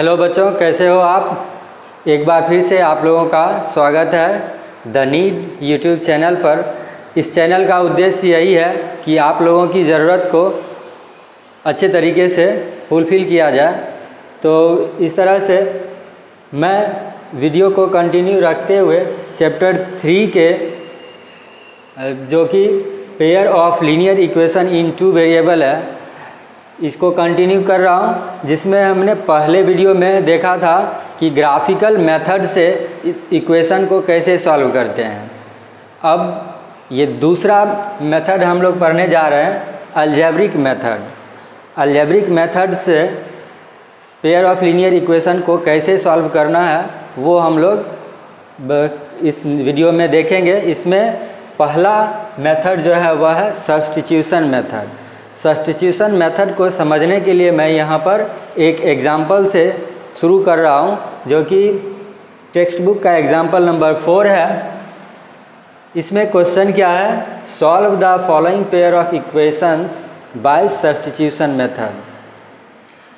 Hello बच्चों, कैसे हो आप। एक बार फिर से आप लोगों का स्वागत है द नीड यूट्यूब चैनल पर। इस चैनल का उद्देश्य यही है कि आप लोगों की ज़रूरत को अच्छे तरीके से फुलफ़िल किया जाए। तो इस तरह से मैं वीडियो को कंटिन्यू रखते हुए चैप्टर 3 के जो कि pair of linear equation in two variable है, इसको कंटिन्यू कर रहा हूँ। जिसमें हमने पहले वीडियो में देखा था कि ग्राफिकल मेथड से इक्वेशन को कैसे सॉल्व करते हैं। अब ये दूसरा मेथड हम लोग पढ़ने जा रहे हैं, अलजेब्रिक मेथड। अलजेब्रिक मेथड से पेयर ऑफ लीनियर इक्वेशन को कैसे सॉल्व करना है वो हम लोग इस वीडियो में देखेंगे। इसमें पहला मेथड जो है वह है सब्स्टिट्यूशन मेथड। सब्स्टिट्यूशन मेथड को समझने के लिए मैं यहाँ पर एक एग्जाम्पल से शुरू कर रहा हूँ, जो कि टेक्स्ट बुक का एग्जाम्पल नंबर 4 है। इसमें क्वेश्चन क्या है, solve the following pair of equations bye substitution method.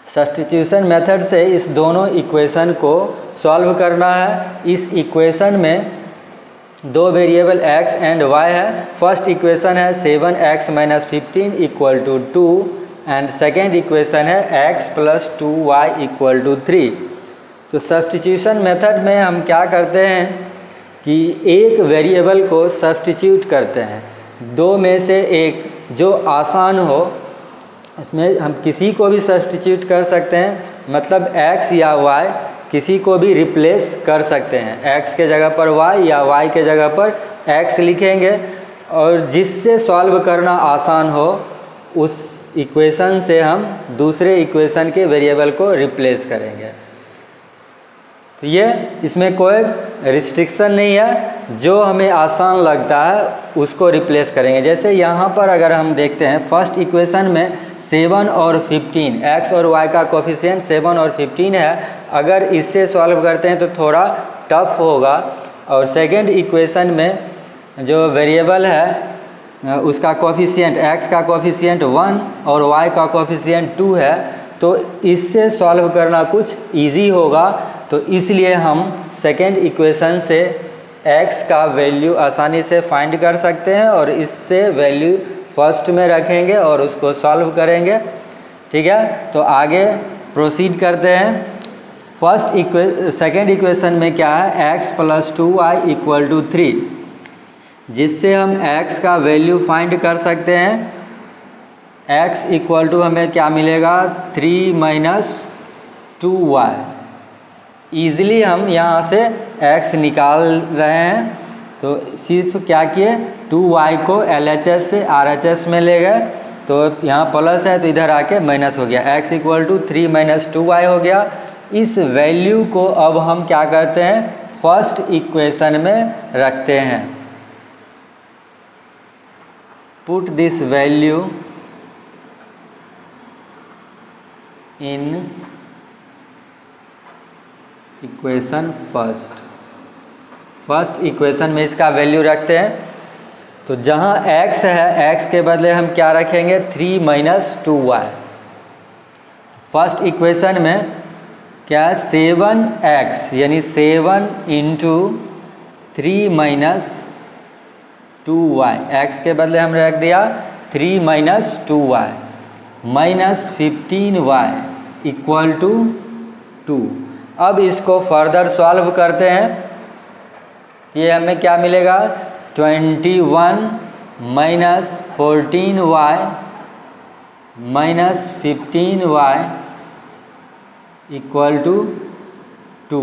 Substitution method से इस दोनों इक्वेशन को सॉल्व करना है। इस इक्वेशन में दो वेरिएबल x एंड y है। फर्स्ट इक्वेशन है 7x - 15 = 2 एंड सेकेंड इक्वेशन है x + 2y = 3। तो सब्स्टिट्यूशन मेथड में हम क्या करते हैं कि एक वेरिएबल को सब्स्टिट्यूट करते हैं, दो में से एक जो आसान हो। इसमें हम किसी को भी सब्स्टिट्यूट कर सकते हैं, मतलब x या y किसी को भी रिप्लेस कर सकते हैं। x के जगह पर y या y के जगह पर x लिखेंगे और जिससे सॉल्व करना आसान हो उस इक्वेशन से हम दूसरे इक्वेशन के वेरिएबल को रिप्लेस करेंगे। तो ये इसमें कोई रिस्ट्रिक्शन नहीं है, जो हमें आसान लगता है उसको रिप्लेस करेंगे। जैसे यहाँ पर अगर हम देखते हैं फर्स्ट इक्वेशन में 7 और 15, x और y का कोफिशिएंट 7 और 15 है। अगर इससे सॉल्व करते हैं तो थोड़ा टफ होगा। और सेकेंड इक्वेशन में जो वेरिएबल है उसका कोफिशिएंट, x का कोफिशिएंट 1 और y का कोफिशिएंट 2 है, तो इससे सॉल्व करना कुछ इजी होगा। तो इसलिए हम सेकेंड इक्वेशन से x का वैल्यू आसानी से फाइंड कर सकते हैं और इससे वैल्यू फर्स्ट में रखेंगे और उसको सॉल्व करेंगे। ठीक है, तो आगे प्रोसीड करते हैं। सेकेंड इक्वेशन में क्या है, x + 2y = 3, जिससे हम x का वैल्यू फाइंड कर सकते हैं। x = हमें क्या मिलेगा, 3 - 2y। ईज़िली हम यहाँ से x निकाल रहे हैं। तो सिर्फ क्या किए, 2y को LHS से RHS में ले गए, तो यहाँ प्लस है तो इधर आके माइनस हो गया। x = 3 - 2y हो गया। इस वैल्यू को अब हम क्या करते हैं, फर्स्ट इक्वेशन में रखते हैं। Put this value in equation first equation में इसका वैल्यू रखते हैं। तो जहाँ x है, x के बदले हम क्या रखेंगे, 3 - 2y। फर्स्ट इक्वेशन में क्या है, 7x यानी 7 × 3 - 2y। x के बदले हम रख दिया 3 - 2y -15y = 2। अब इसको फर्दर सॉल्व करते हैं। ये हमें क्या मिलेगा, 21 - 14y -15y = 2।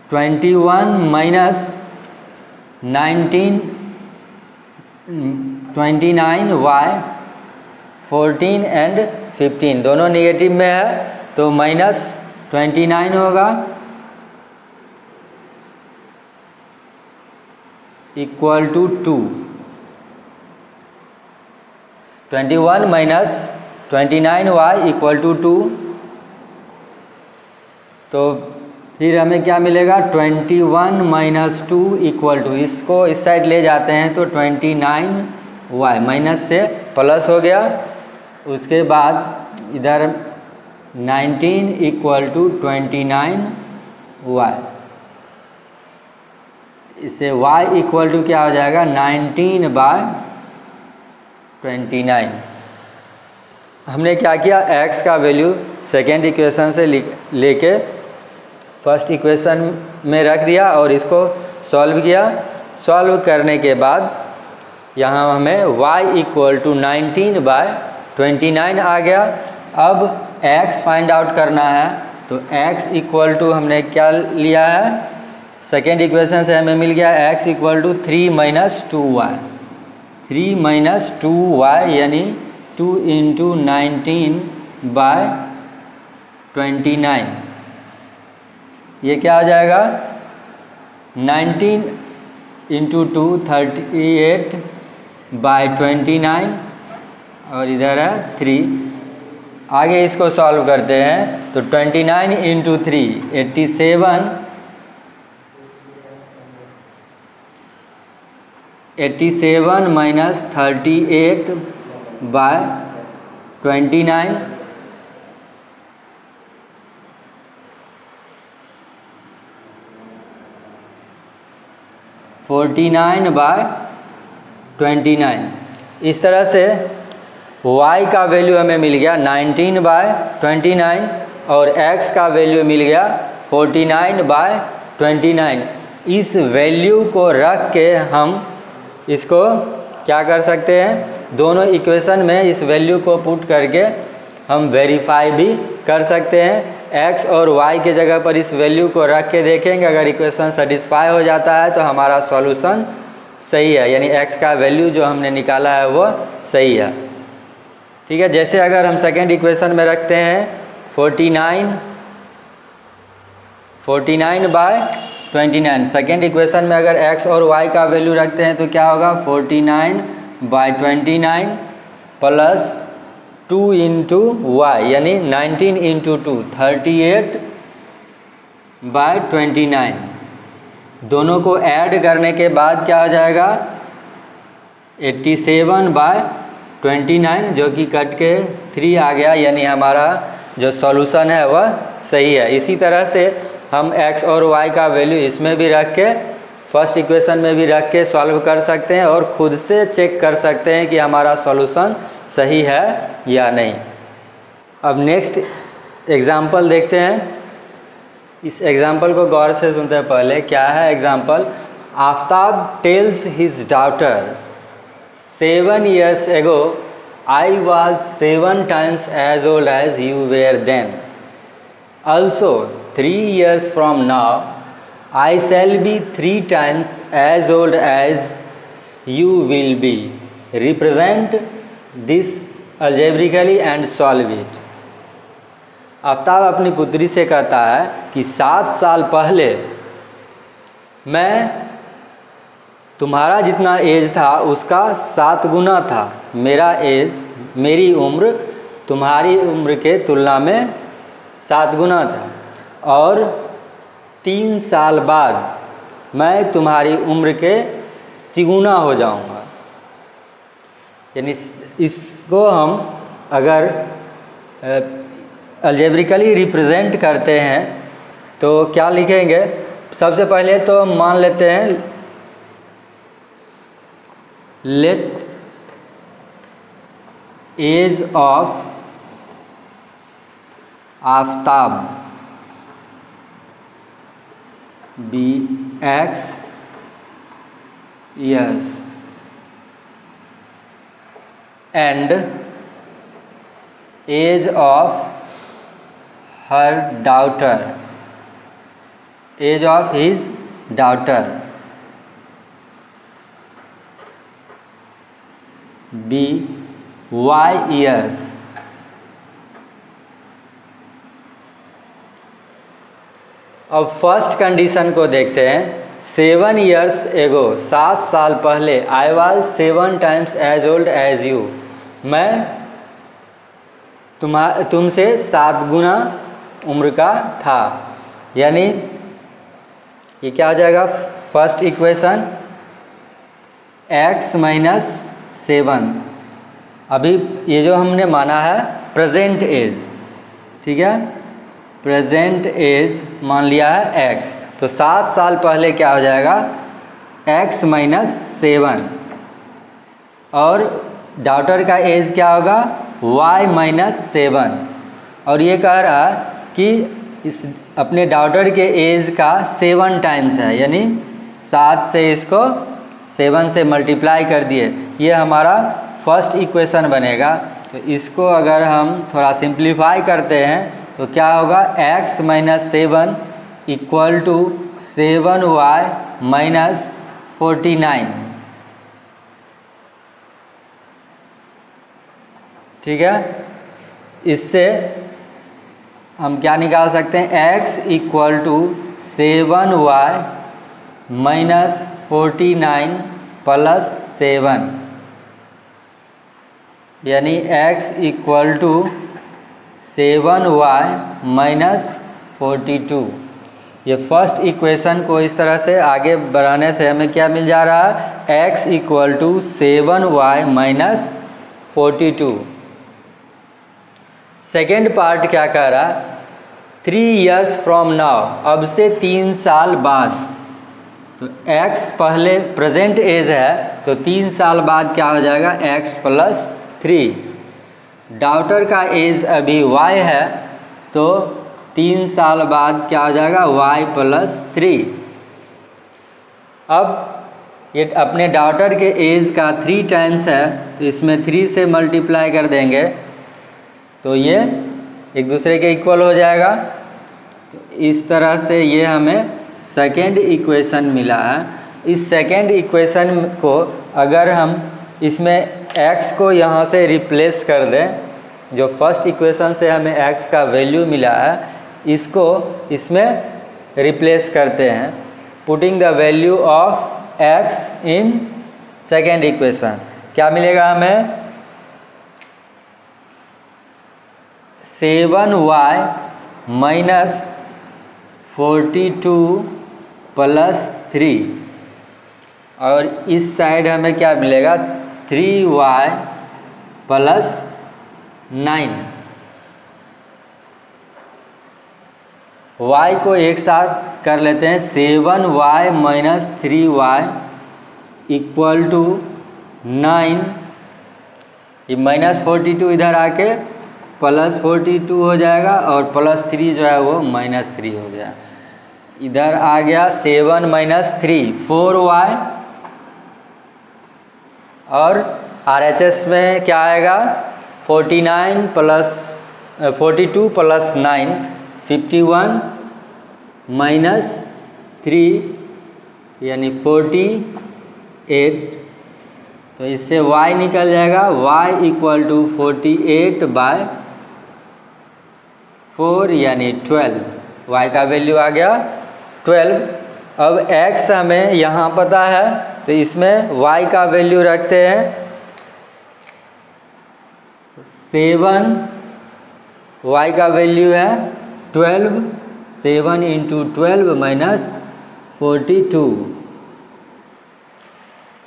29y 14 एंड 15 दोनों नेगेटिव में है, तो -29 होगा = 2। 21 - 29y = 2। तो फिर हमें क्या मिलेगा 21 माइनस 2 इक्वल टू, इसको इस साइड ले जाते हैं तो 29y माइनस से प्लस हो गया। उसके बाद इधर 19 इक्वल टू 29y, इससे y इक्वल टू क्या हो जाएगा 19/29। हमने क्या किया, x का वैल्यू सेकेंड इक्वेशन से लेके फर्स्ट इक्वेशन में रख दिया और इसको सॉल्व किया। सॉल्व करने के बाद यहाँ हमें y इक्वल टू 19/29 आ गया। अब x फाइंड आउट करना है तो x इक्वल टू हमने क्या लिया है, सेकेंड इक्वेशन से हमें मिल गया x equal to 3 minus 2y, 3 minus 2y यानी 2 इंटू 19/29। ये क्या हो जाएगा 19 इंटू 2 38/29 और इधर है 3। आगे इसको सॉल्व करते हैं तो 29 इंटू 3 87 माइनस 38/29 49/29। इस तरह से y का वैल्यू हमें मिल गया 19/29 और x का वैल्यू मिल गया 49/29। इस वैल्यू को रख के हम इसको क्या कर सकते हैं, दोनों इक्वेशन में इस वैल्यू को पुट करके हम वेरीफाई भी कर सकते हैं। x और y के जगह पर इस वैल्यू को रख के देखेंगे, अगर इक्वेशन सेटिस्फाई हो जाता है तो हमारा सॉल्यूशन सही है, यानी x का वैल्यु जो हमने निकाला है वो सही है। ठीक है, जैसे अगर हम सेकेंड इक्वेशन में रखते हैं 49/29, सेकेंड इक्वेशन में अगर x और y का वैल्यू रखते हैं तो क्या होगा 49/29 प्लस 2 इंटू वाई यानी 19 इंटू 2 38/29। दोनों को ऐड करने के बाद क्या हो जाएगा 87/29 जो कि कट के 3 आ गया, यानी हमारा जो सॉल्यूशन है वह सही है। इसी तरह से हम x और y का वैल्यू इसमें भी रख के फर्स्ट इक्वेशन में भी रख के सॉल्व कर सकते हैं और खुद से चेक कर सकते हैं कि हमारा सॉल्यूशन सही है या नहीं। अब नेक्स्ट एग्जाम्पल देखते हैं। इस एग्जाम्पल को गौर से सुनते हैं। पहले क्या है example, Aftab tales his daughter 7 years ago I was 7 times as old as you were then. Also 3 years from now I shall be 3 times as old as you will be. Represent this algebraically and solve it. Aftab अपनी पुत्री से कहता है कि 7 साल पहले मैं तुम्हारा जितना एज था उसका 7 गुना था। मेरा एज, मेरी उम्र तुम्हारी उम्र के तुलना में 7 गुना था और 3 साल बाद मैं तुम्हारी उम्र के तिगुना हो जाऊंगा। यानी इसको हम अगर अलजेब्रिकली रिप्रेजेंट करते हैं तो क्या लिखेंगे, सबसे पहले तो मान लेते हैं let age of Aftab be x years and age of her daughter, age of his daughter be y years. अब फर्स्ट कंडीशन को देखते हैं। 7 years ago 7 साल पहले I was 7 times as old as you, मैं तुमसे 7 गुना उम्र का था। यानी ये क्या हो जाएगा, फर्स्ट इक्वेशन x माइनस 7, अभी ये जो हमने माना है प्रेजेंट एज, ठीक है, प्रेजेंट एज मान लिया है x, तो 7 साल पहले क्या हो जाएगा x माइनस 7, और डॉटर का एज क्या होगा y माइनस 7, और ये कह रहा है कि इस अपने डॉटर के एज का 7 टाइम्स है, यानी 7 से इसको 7 से मल्टीप्लाई कर दिए, ये हमारा फर्स्ट इक्वेशन बनेगा। तो इसको अगर हम थोड़ा सिंप्लीफाई करते हैं तो क्या होगा, x minus 7 equal to 7y minus 49, ठीक है। इससे हम क्या निकाल सकते हैं, x equal to 7y minus 49 plus 7, यानी x equal to 7y minus 42। ये फर्स्ट इक्वेशन को इस तरह से आगे बढ़ाने से हमें क्या मिल जा रहा है, x equal to 7y minus 42। Second part क्या कह रहा है, 3 years फ्रॉम नाउ, अब से 3 साल बाद, तो x पहले प्रेजेंट एज है तो 3 साल बाद क्या हो जाएगा, x प्लस 3। डॉटर का एज अभी y है तो 3 साल बाद क्या हो जाएगा, y प्लस 3। अब ये अपने डॉटर के एज का 3 टाइम्स है तो इसमें 3 से मल्टीप्लाई कर देंगे तो ये एक दूसरे के इक्वल हो जाएगा। तो इस तरह से ये हमें सेकेंड इक्वेशन मिला है। इस सेकेंड इक्वेशन को अगर हम इसमें x को यहाँ से रिप्लेस कर दें, जो फर्स्ट इक्वेशन से हमें x का वैल्यू मिला है इसको इसमें रिप्लेस करते हैं, putting the value of x in second equation, क्या मिलेगा हमें, 7y माइनस 42 प्लस 3, और इस साइड हमें क्या मिलेगा, 3y प्लस 9। y को एक साथ कर लेते हैं, 7y minus 3y equal to 9, ये माइनस 42 इधर आके प्लस 42 हो जाएगा और प्लस 3 जो है वो माइनस 3 हो गया। इधर आ गया 7 माइनस 3 4y, और RHS में क्या आएगा, 42 प्लस 9 51 माइनस 3 यानी 48, तो इससे y निकल जाएगा, y इक्वल टू 48/4 यानी 12, y का वैल्यू आ गया 12। अब x हमें यहाँ पता है तो इसमें y का वैल्यू रखते हैं 7, y का वैल्यू है 12, 7 इंटू 12 माइनस 42,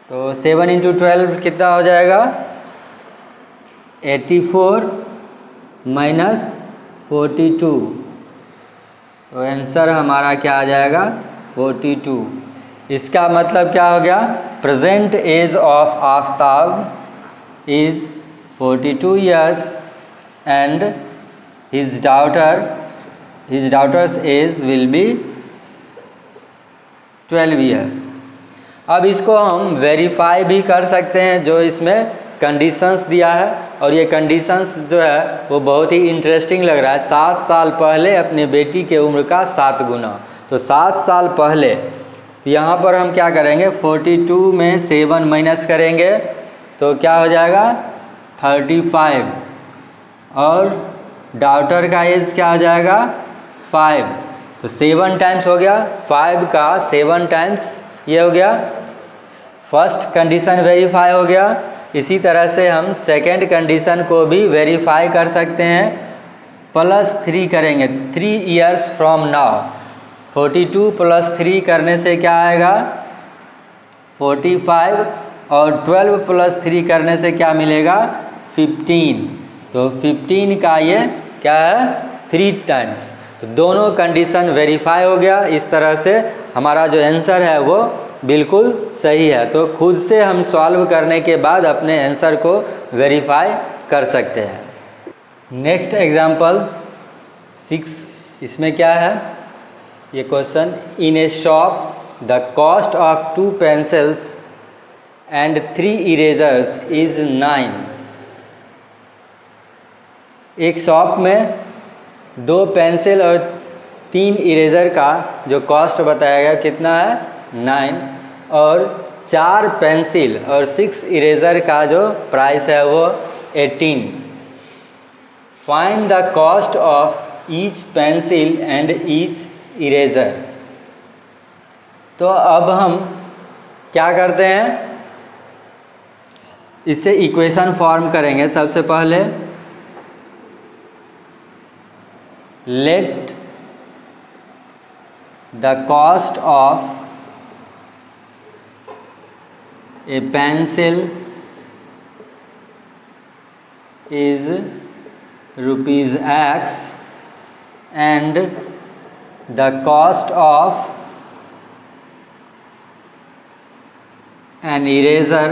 तो 7 इंटू 12 कितना हो जाएगा, 84 माइनस 42, तो आंसर हमारा क्या आ जाएगा, 42। इसका मतलब क्या हो गया, present age of Aftab is 42 years and his daughter's age will be 12 years। अब इसको हम वेरीफाई भी कर सकते हैं, जो इसमें कंडीशंस दिया है, और ये कंडीशंस जो है वो बहुत ही इंटरेस्टिंग लग रहा है। 7 साल पहले अपने बेटी के उम्र का 7 गुना, तो 7 साल पहले, तो यहाँ पर हम क्या करेंगे, 42 में 7 माइनस करेंगे तो क्या हो जाएगा 35, और डॉटर का एज क्या हो जाएगा 5, तो 7 टाइम्स हो गया, 5 का 7 टाइम्स ये हो गया, फर्स्ट कंडीशन वेरीफाई हो गया। इसी तरह से हम सेकेंड कंडीशन को भी वेरीफाई कर सकते हैं, +3 करेंगे, 3 years फ्रॉम नाउ, 42 प्लस 3 करने से क्या आएगा 45 और 12 प्लस 3 करने से क्या मिलेगा 15। तो 15 का ये क्या है 3 टाइम्स। तो दोनों कंडीशन वेरीफाई हो गया। इस तरह से हमारा जो आंसर है वो बिल्कुल सही है। तो खुद से हम सॉल्व करने के बाद अपने आंसर को वेरीफाई कर सकते हैं। नेक्स्ट एग्जांपल 6, इसमें क्या है ये question, in A shop the cost of 2 pencils and 3 erasers is 9। एक शॉप में 2 पेंसिल और 3 इरेजर का जो कॉस्ट बताया गया कितना है 9, और 4 पेंसिल और 6 इरेजर का जो प्राइस है वो 18। Find the cost of each pencil and each eraser. तो अब हम क्या करते हैं, इससे इक्वेशन फॉर्म करेंगे। सबसे पहले let the cost of a pencil is rupees X and the cost of an eraser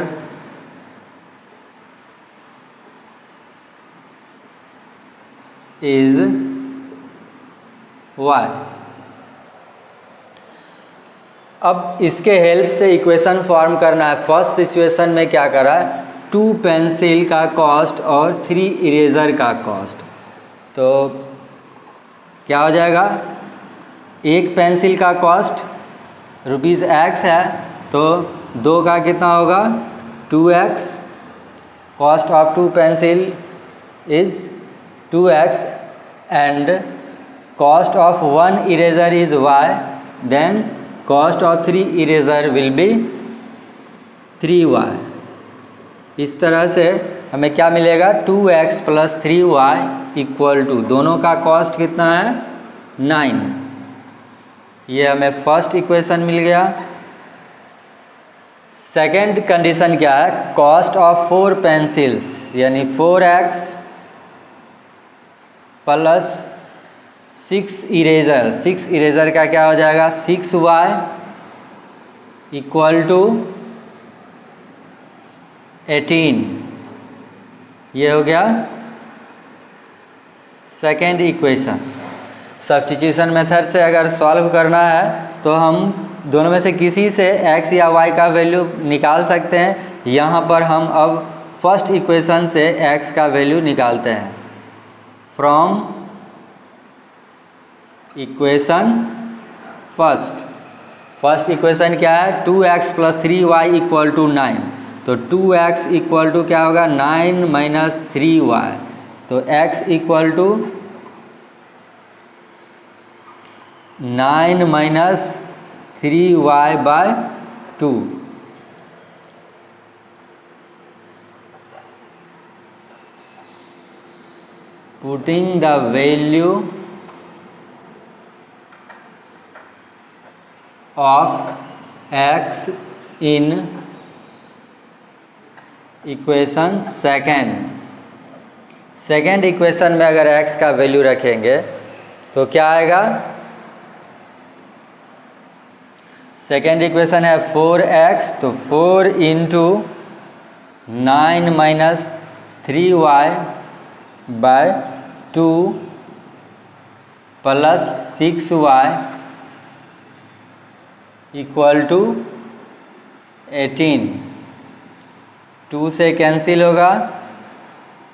is Y। अब इसके हेल्प से इक्वेशन फॉर्म करना है। फर्स्ट सिचुएशन में क्या करा है 2 पेंसिल का कॉस्ट और 3 इरेजर का कॉस्ट। तो क्या हो जाएगा, एक पेंसिल का कॉस्ट रुपीज़ X है तो 2 का कितना होगा 2X। Cost of 2 pencil is 2X and cost of 1 eraser is Y, then cost of 3 eraser will be 3Y। इस तरह से हमें क्या मिलेगा 2X plus 3Y equal to, दोनों का कॉस्ट कितना है 9। ये हमें फर्स्ट इक्वेशन मिल गया। सेकंड कंडीशन क्या है, कॉस्ट ऑफ 4 पेंसिल्स यानी 4X प्लस 6 इरेजर। 6 इरेजर का क्या हो जाएगा 6Y इक्वल टू 18। ये हो गया सेकेंड इक्वेशन। सब्स्टिट्यूशन मेथड से अगर सॉल्व करना है तो हम दोनों में से किसी से x या y का वैल्यू निकाल सकते हैं। यहाँ पर हम अब फर्स्ट इक्वेशन से x का वैल्यू निकालते हैं। फ्रॉम इक्वेशन फर्स्ट इक्वेशन क्या है 2x plus 3y equal to 9। तो 2x इक्वल टू क्या होगा 9 माइनस 3y। तो x equal to 9 minus 3y by 2। Putting the value of x in equation second equation में अगर x का वैल्यू रखेंगे तो क्या आएगा, सेकेंड इक्वेशन है 4x, तो 4 into 9 minus 3y by 2 plus 6y equal to 18। 2 से कैंसिल होगा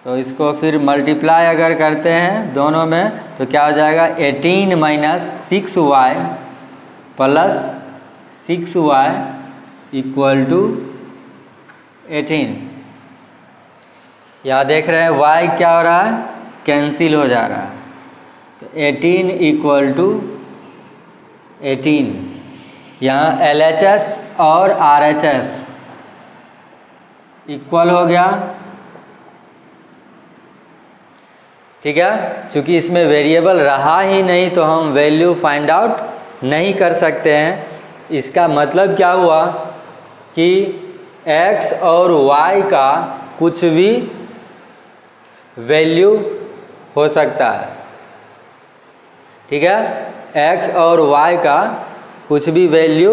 तो इसको फिर मल्टीप्लाई अगर करते हैं दोनों में तो क्या हो जाएगा 18 minus 6y plus 6y equal to 18। यहाँ देख रहे हैं y क्या हो रहा है कैंसिल हो जा रहा है। तो 18 इक्वल टू 18। यहाँ LHS और RHS इक्वल हो गया, ठीक है। क्योंकि इसमें वेरिएबल रहा ही नहीं तो हम वैल्यू फाइंड आउट नहीं कर सकते हैं। इसका मतलब क्या हुआ कि x और y का कुछ भी वैल्यू हो सकता है, ठीक है। x और y का कुछ भी वैल्यू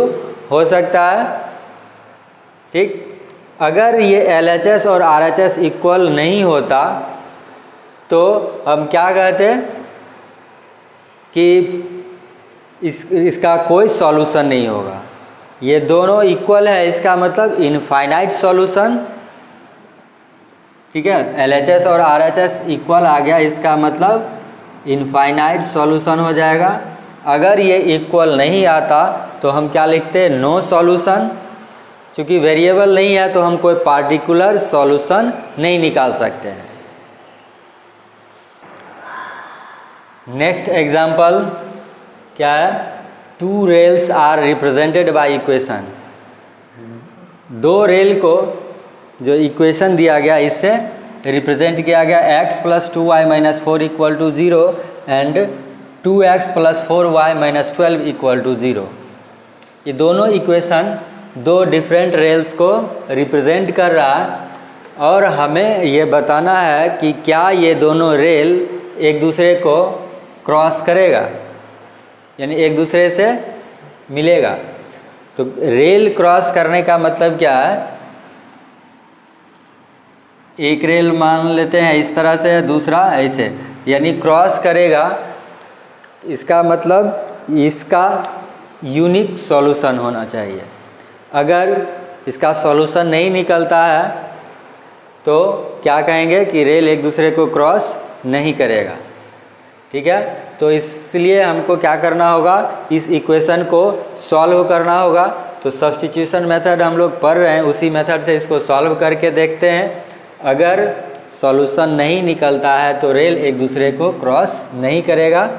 हो सकता है, ठीक। अगर ये LHS और RHS इक्वल नहीं होता तो हम क्या कहते कि इसका कोई सॉल्यूशन नहीं होगा। ये दोनों इक्वल है, इसका मतलब इनफाइनाइट सॉल्यूशन, ठीक है। LHS और RHS इक्वल आ गया, इसका मतलब इनफाइनाइट सॉल्यूशन हो जाएगा। अगर ये इक्वल नहीं आता तो हम क्या लिखते हैं, नो सॉल्यूशन। क्योंकि वेरिएबल नहीं है तो हम कोई पार्टिकुलर सॉल्यूशन नहीं निकाल सकते हैं। नेक्स्ट एग्जाम्पल क्या है, two rails are represented by equation. दो रेल को जो इक्वेशन दिया गया इससे रिप्रेजेंट किया गया, x + 2y - 4 = 0 and 2x + 4y - 12 = 0। ये दोनों इक्वेशन दो डिफरेंट रेल्स को रिप्रेजेंट कर रहा है और हमें ये बताना है कि क्या ये दोनों रेल एक दूसरे को क्रॉस करेगा, यानी एक दूसरे से मिलेगा। तो रेल क्रॉस करने का मतलब क्या है, एक रेल मान लेते हैं इस तरह से, दूसरा ऐसे, यानी क्रॉस करेगा। इसका मतलब इसका यूनिक सॉल्यूशन होना चाहिए। अगर इसका सॉल्यूशन नहीं निकलता है तो क्या कहेंगे कि रेल एक दूसरे को क्रॉस नहीं करेगा, ठीक है। तो इसलिए हमको क्या करना होगा, इस इक्वेशन को सॉल्व करना होगा। तो सब्स्टिट्यूशन मेथड हम लोग पढ़ रहे हैं, उसी मेथड से इसको सॉल्व करके देखते हैं। अगर सॉल्यूशन नहीं निकलता है तो रेल एक दूसरे को क्रॉस नहीं करेगा,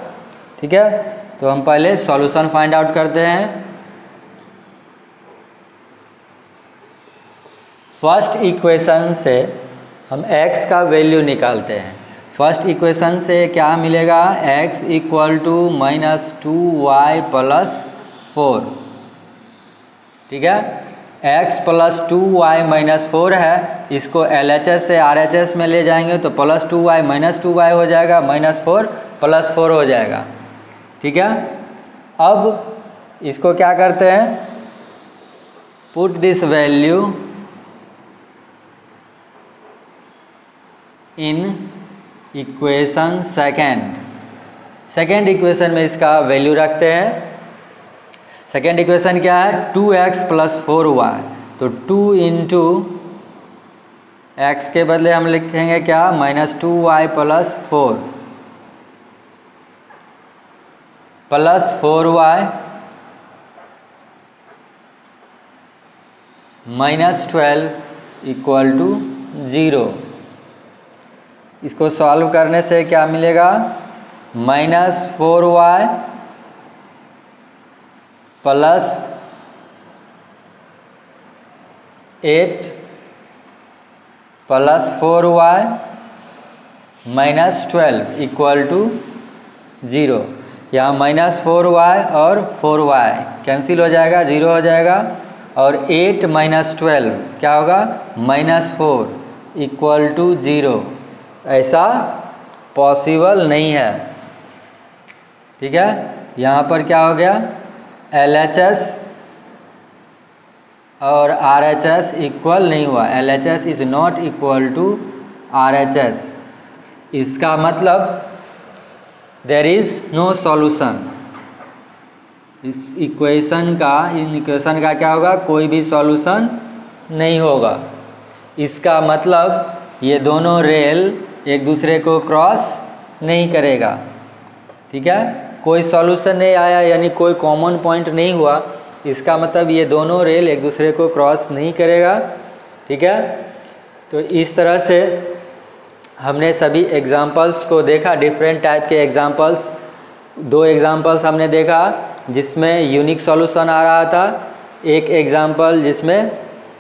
ठीक है। तो हम पहले सॉल्यूशन फाइंड आउट करते हैं। फर्स्ट इक्वेशन से हम x का वैल्यू निकालते हैं। फर्स्ट इक्वेशन से क्या मिलेगा, x = -2y + 4, ठीक है। x + 2y - 4 है, इसको LHS से RHS में ले जाएंगे तो +2y - 2y हो जाएगा, -4 + 4 हो जाएगा, ठीक है। अब इसको क्या करते हैं, put this value in equation second equation में इसका वैल्यू रखते हैं। सेकेंड इक्वेशन क्या है, 2x + 4y। तो 2 × x के बदले हम लिखेंगे क्या, -2y + 4 + 4y - 12 = 0। इसको सॉल्व करने से क्या मिलेगा, -4y + 8 + 4y - 12 = 0। यहाँ -4y और 4y कैंसिल हो जाएगा, 0 हो जाएगा। और 8 - 12 क्या होगा, -4 = 0। ऐसा पॉसिबल नहीं है, ठीक है। यहाँ पर क्या हो गया, LHS और RHS इक्वल नहीं हुआ, LHS is not equal to RHS। इसका मतलब देयर इज नो सॉल्यूशन। इस इक्वेशन का, इन इक्वेशन का क्या होगा, कोई भी सॉल्यूशन नहीं होगा। इसका मतलब ये दोनों रेल एक दूसरे को क्रॉस नहीं करेगा, ठीक है। कोई सॉल्यूशन नहीं आया, यानी कोई कॉमन पॉइंट नहीं हुआ। इसका मतलब ये दोनों रेल एक दूसरे को क्रॉस नहीं करेगा, ठीक है। तो इस तरह से हमने सभी एग्जाम्पल्स को देखा, डिफरेंट टाइप के एग्जाम्पल्स। दो एग्जाम्पल्स हमने देखा जिसमें यूनिक सॉल्यूशन आ रहा था, एक एग्जाम्पल जिसमें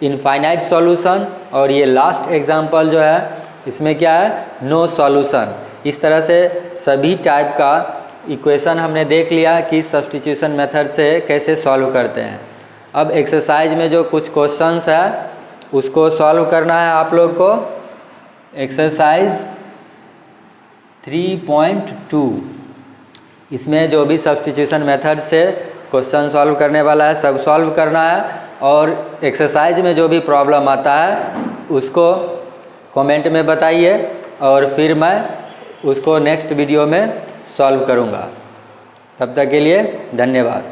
इनफाइनाइट सॉल्यूशन, और ये लास्ट एग्जाम्पल जो है इसमें क्या है, नो सॉल्यूशन। इस तरह से सभी टाइप का इक्वेशन हमने देख लिया कि सब्स्टिट्यूशन मेथड से कैसे सॉल्व करते हैं। अब एक्सरसाइज में जो कुछ क्वेश्चंस है उसको सॉल्व करना है आप लोग को। एक्सरसाइज 3.2, इसमें जो भी सब्स्टिट्यूशन मेथड से क्वेश्चन सॉल्व करने वाला है सब सॉल्व करना है, और एक्सरसाइज में जो भी प्रॉब्लम आता है उसको कमेंट में बताइए और फिर मैं उसको नेक्स्ट वीडियो में सॉल्व करूँगा। तब तक के लिए धन्यवाद।